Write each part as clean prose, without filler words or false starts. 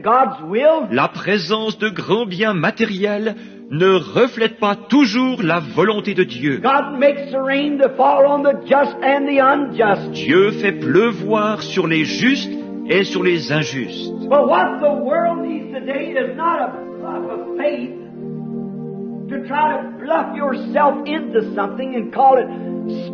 God's will, La présence de grands biens matériels ne reflète pas toujours la volonté de Dieu. God makes the rain to fall on the just and the unjust. Dieu fait pleuvoir sur les justes et sur les injustes. But what the world needs today is not a bluff of faith to try to bluff yourself into something and call it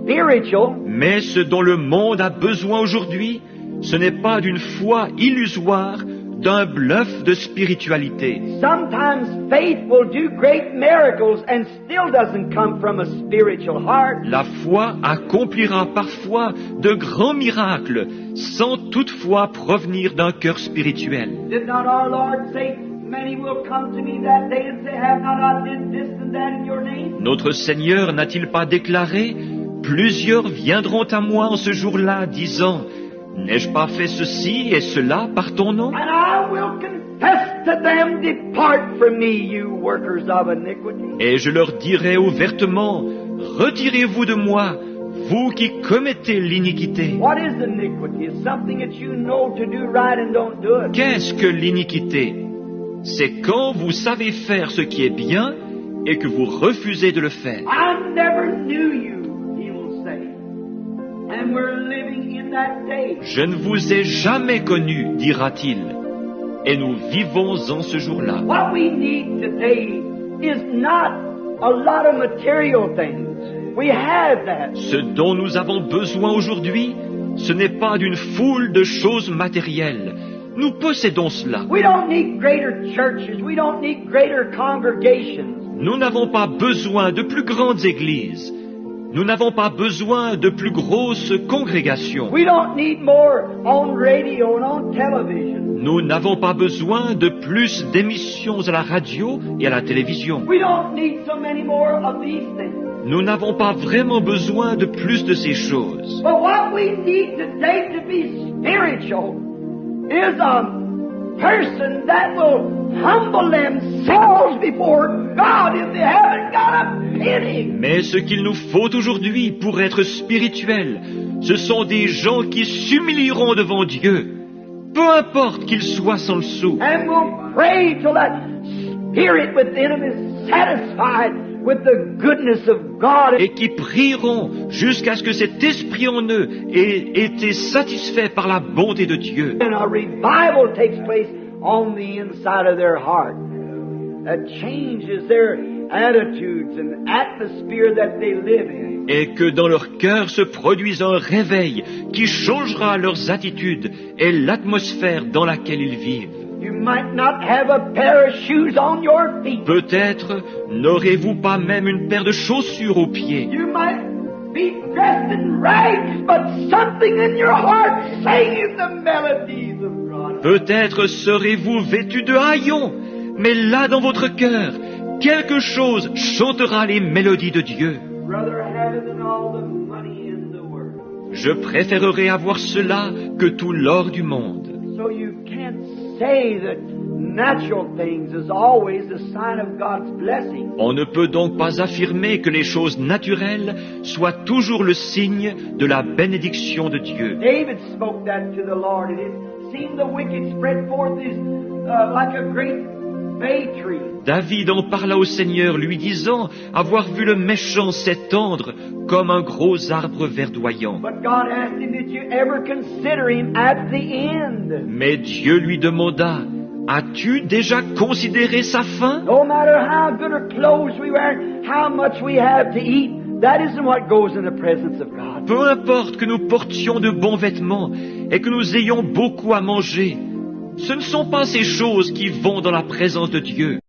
spiritual. Mais ce dont le monde a besoin aujourd'hui, ce n'est pas d'une foi illusoire, d'un bluff de spiritualité. Sometimes faith will do great miracles and still doesn't come from a spiritual heart. La foi accomplira parfois de grands miracles sans toutefois provenir d'un cœur spirituel. Did not our Lord say, many will come to me that day and say, have not I did this and that in your name? Notre Seigneur n'a-t-il pas déclaré « Plusieurs viendront à moi en ce jour-là, disant « N'ai-je pas fait ceci et cela par ton nom ?» And I will confess to them, depart from me, you workers of iniquity. Et je leur dirai ouvertement « Retirez-vous de moi, vous qui commettez l'iniquité. » What is iniquity? It's something that you know to do right and don't do it. Qu'est-ce que l'iniquité? C'est quand vous savez faire ce qui est bien et que vous refusez de le faire. I never knew you, he will say. And we're living in that day. Je ne vous ai jamais connu, dira-t-il. Et nous vivons en ce jour-là. What we need today is not a lot of material things. We have that. Ce dont nous avons besoin aujourd'hui, ce n'est pas d'une foule de choses matérielles. Nous possédons cela. We don't need greater churches. We don't need greater congregations. Nous n'avons pas besoin de plus grandes églises. Nous n'avons pas besoin de plus grosses congrégations. We don't need more on radio and on television. Nous n'avons pas besoin de plus d'émissions à la radio et à la télévision. We don't need so many more of these things. Nous n'avons pas vraiment besoin de plus de ces choses. But what we need today to be spiritual is a person that will humble themselves before God if they haven't got a penny. Mais ce qu'il nous faut aujourd'hui pour être spirituels, ce sont des gens qui s'humilieront devant Dieu, peu importe qu'ils soient sans le sou, And will pray till that spirit within them is satisfied with the goodness of God. et qui prieront jusqu'à ce que cet esprit en eux ait été satisfait par la bonté de Dieu. And a revival takes place on the inside of their heart that changes their attitudes and atmosphere that they live in. Et que dans leur cœur se produise un réveil qui changera leurs attitudes et l'atmosphère dans laquelle ils vivent. You might not have a pair of shoes on your feet. Peut-être n'aurez-vous pas même une paire de chaussures aux pieds. You might be dressed in rags, but something in your heart singing the melodies of God. Peut-être serez-vous vêtus de haillons, mais là dans votre cœur, quelque chose chantera les mélodies de Dieu. Rather have it than all the money in the world. Je préférerais avoir cela que tout l'or du monde. So you can't say that natural things is always a sign of God's blessing. On ne peut donc pas affirmer que les choses naturelles soient toujours le signe de la bénédiction de Dieu. David spoke that to the Lord, and it seemed the wicked spread forth his, like a great bay tree. David en parla au Seigneur, lui disant avoir vu le méchant s'étendre comme un gros arbre verdoyant. But God asked him, did you ever consider him at the end? Mais Dieu lui demanda, as-tu déjà considéré sa fin? No matter how good or clothes we wear, how much we have to eat, that isn't what goes in the presence of God. Peu importe que nous portions de bons vêtements et que nous ayons beaucoup à manger, ce ne sont pas ces choses qui vont dans la présence de Dieu.